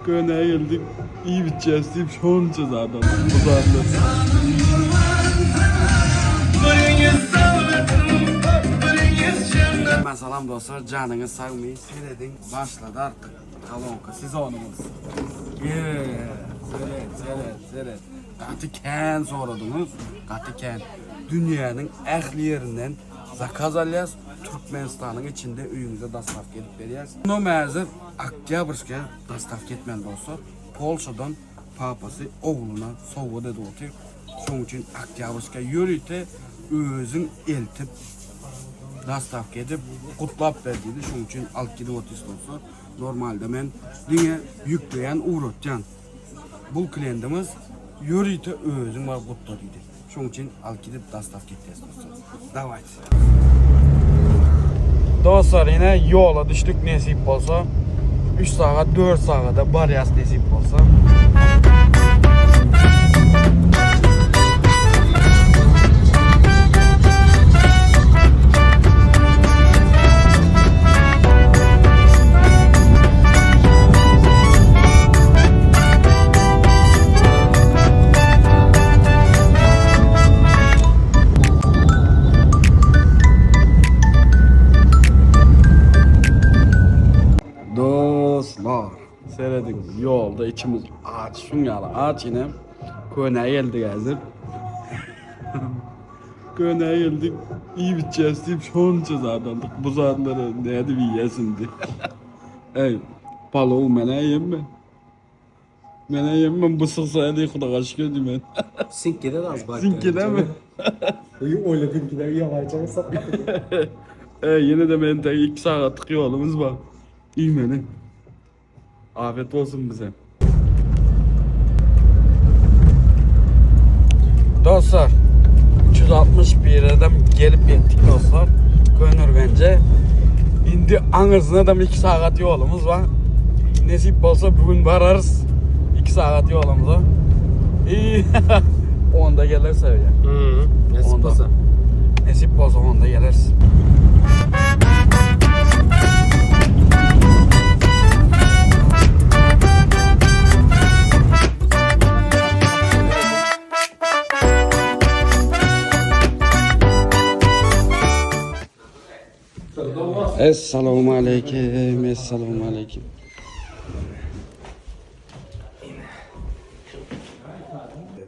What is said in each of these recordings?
Köyüne geldik. İyi biteceğiz deyip şonca zaten. Bu zaten. Salam dostlar, canınız sağmayın. Seyredin, başladı artık Kalonka sezonumuz. Seyret. Gatiken soradınız. Gatiken dünyanın ehli yerinden zakaz alyas Türkmenistan'ın içinde üyünüze dastav gelip veriyoruz. Bunu mezir Oktyabrska dastav ketmen dostlar. Polşadan papası oğluna soğuğa dedi oturup. Şunun için Oktyabrska yürüyte özün eltip dastav edip kutlap verdiydi. Şunun için alt gidip otistosu. Normalde ben dünya yükleyen uğratcan. Bu klientimiz yürüyte özün var kutladıydı. Şunun için alt gidip dastav edeceğiz dostlar. Davayt. Dostlar yine yola düştük nasip olsa. 3 saat 4 saatte baryas nasip olsa. Dostlar, seyredin yolda içimiz aç, şunyalı aç yine köyüne geldik hazır. Köyüne geldik, iyi biteceğiz deyip şonca zaten. Bu zatenleri neydi bir yesin diye. Ey, palovу mene yem ben. Mene yem ben bısık sayıda kuda kaç gördüm ben. Sinkide de az bak. Sinkide mi? Oyladınkiler yavaşça sapıyor. Yine de ben de 2 saatlik yolumuz var. İyi mene. Afiyet olsun bize. Dostlar 361'den gelip yettik dostlar. Gönür bence. Şimdi Anırsın'a da 2 saat yolumuz var. Nasip olsa bugün vararız. 2 saat yolumuza. İyi. Onda gelirse ya. Nasip olsa. Nasip olsa onda geliriz. Esselamu aleyküm, esselamu aleyküm.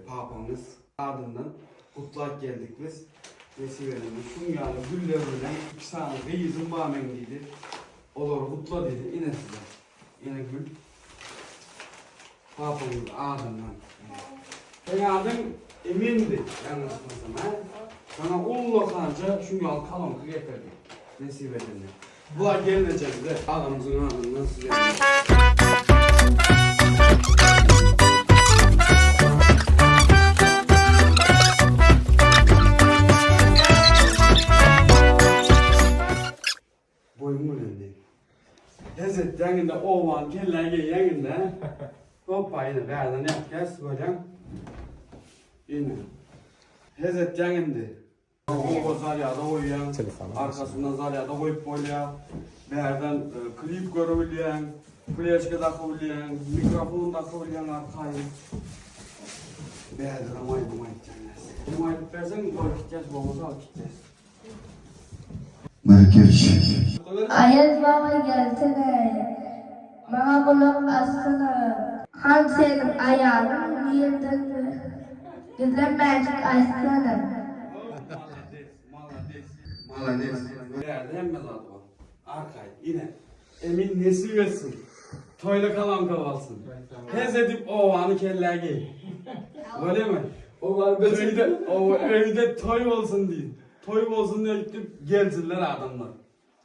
Papamız ardından kutlak geldik biz. Vesilelerimiz şunyalı güllerden 2 saniye reizin bağmenliydi. Olur kutla dedi, yine size. Yine gül. Papamız ardından. Ben adım Emin'di. Yanlışmasam. Sana ullakanca şunyalı kalonku getirdi. Nasip edildi. Bular gelince bize ağamızın ağzından size. Boyumu önemli. Lezzet yanında ovan kellerge yanında. Hoppa yine verden yapacağız hocam. Yine. Lezzet yanında. O zalyada koyuyan, arkasından zalyada koyup koyuyan, berden klip görebilyen, flaşka da koyuyan, mikrofon da koyuyan arkayı. Berden amaydım ayıtacağız. Amaydık versen koyup gideceğiz, babamızı alıp gideceğiz. Ayaz baba gelsene. Bana kulak assana. Han senin ayağın yerden mi? Güzel mercek açsana. Malades. Berden hem mezadı var. Arkayı yine. Emin nesi versin? Toyla kalan kavalsın. Hez edip o anı kellerge. Öyle mi? O var evde toy olsun diye. Toy olsun diye gidip gelsinler adamlar.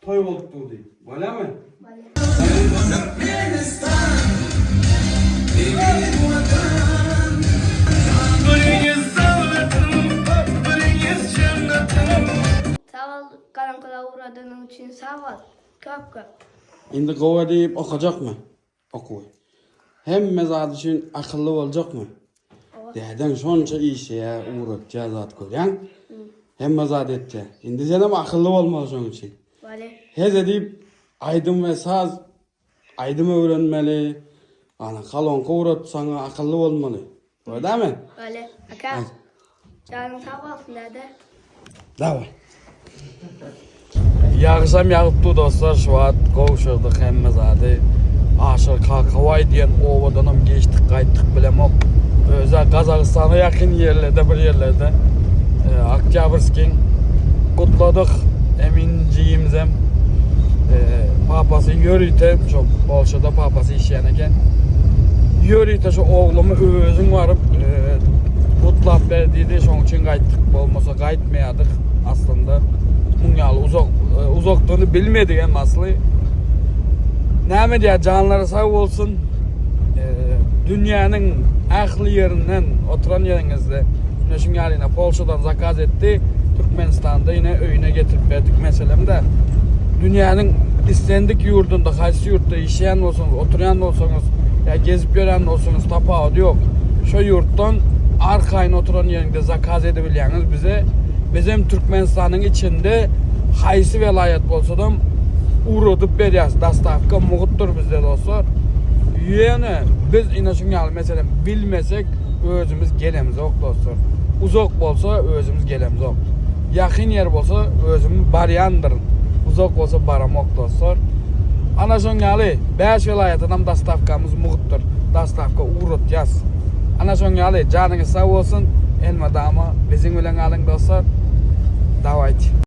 Toy olduk diye. Öyle mi? Sağ ol karanlığa uğradığın için sağ ol. Köp. Şimdi kova deyip okuyacak mı? Okuy. Hem mezad için akıllı olacak mı? Derden şonca iyi şeye uğratacağız zat koyan. Hem mezad edecek. Şimdi sen ama akıllı olmaz onun için. Vale. Hez edip aydın ve saz aydın öğrenmeli. Ana kalonka uğrat sana akıllı olmalı. Öyle mi? Öyle. Aka. Canın sağ olsun dede. Davay. Yağışam yağıptı dostlar, şu an kovuşurduk hemme zade. Aşır Kakavay diyen ovadanım geçtik kayttık bilemok. Özel Kazakistan'a yakın yerlerde bir yerlerde. Oktyabrsk'in kutladık eminciğimizem. Papası Yörüte, çok Polşa'da papası işleyen eken. Yörüte şu oğlumu özün varıp kutlap verdiydi, şunun için kayttık. Olmasa kaytmayadık aslında. Munyalı uzaklığını bilmedik hem aslı. Ne diye canları sağ olsun. Dünyanın ahli yerinden oturan yerinizde Güneşin yaline Polşa'dan zakaz etti. Türkmenistan'da yine öyüne getirip verdik meselem de. Dünyanın istendik yurdunda, kaysi yurtta işleyen olsanız, oturan olsanız, ya gezip gören olsanız tapağı yok. Şu yurttan arkayın oturan yerinde zakaz edebiliyeniz bize. Bizim Türkmenistan'ın içinde haysi velayet bolsa da uğradıp beriyaz. Dastavka muğuttur bizde dostlar. Yani biz inaşın yalı mesela bilmesek özümüz gelemiz yok dostlar. Uzak bolsa özümüz gelemiz yok. Yakın yer bolsa özümüz bariyandırın. Uzak bolsa baramok dostlar. Anaşın yalı 5 velayetinden dastavkamız muğuttur. Dastavka uğrat yaz. Anaşın yalı canınız sağ olsun. Elma dama bizim bilen alın dostlar. Давайте.